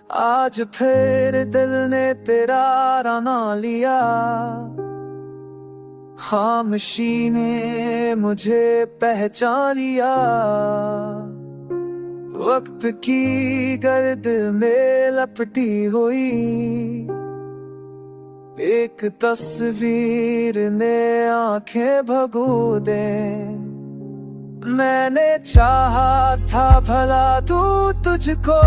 आज फिर दिल ने तेरा राना लिया, खामोशी ने मुझे पहचान लिया। वक्त की गर्द में लपटी हुई एक तस्वीर ने आंखें भगो दे। मैंने चाहा था भला तू तुझको,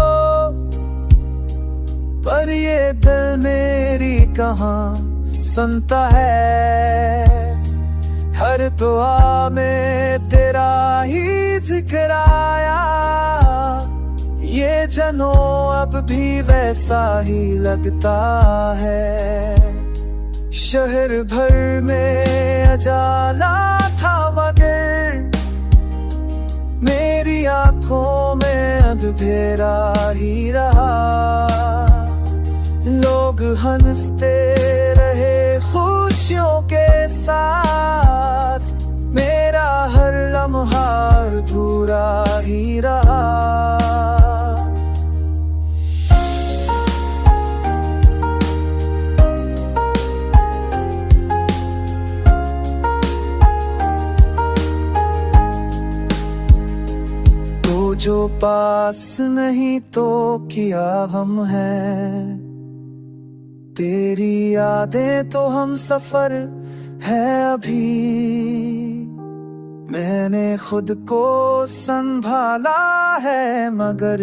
पर ये दिल मेरी कहाँ सुनता है। हर दुआ में तेरा ही जिक्र आया, ये जनो अब भी वैसा ही लगता है। शहर भर में अजाला था मगर मेरी आंखों में अंधेरा ही रहा। लोग हंसते रहे खुशियों के साथ, मेरा हर लम्हा अधूरा ही रहा। तो जो पास नहीं तो किया हम है, तेरी यादें तो हम सफर है अभी। मैंने खुद को संभाला है मगर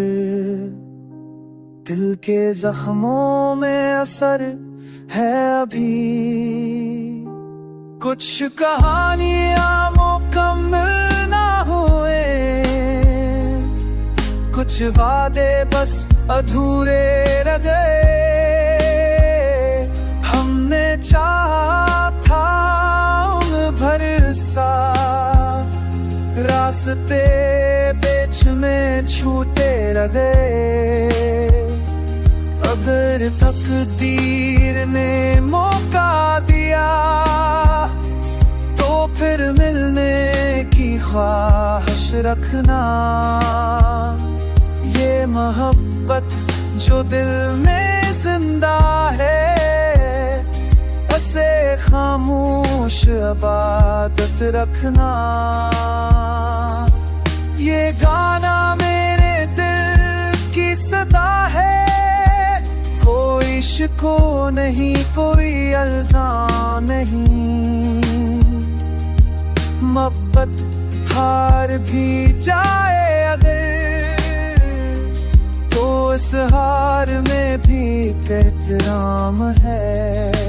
दिल के जख्मों में असर है अभी। कुछ कहानियां मुकम्मल ना हुए, कुछ वादे बस अधूरे रह गए। हमने चाहा था उम्र भर साथ, रास्ते बीच में छूटे रह गए। अगर तकदीर ने मौका दिया तो फिर मिलने की ख्वाहिश रखना। ये मोहब्बत जो दिल में जिंदा है, ऐसे खामोश इबादत रखना। ये गाना मेरे दिल की सदा है, कोई शिको नहीं कोई अल्ज़ाम नहीं। मोहब्बत हार भी जाए अगर, तो इस हार में भी एहतराम है।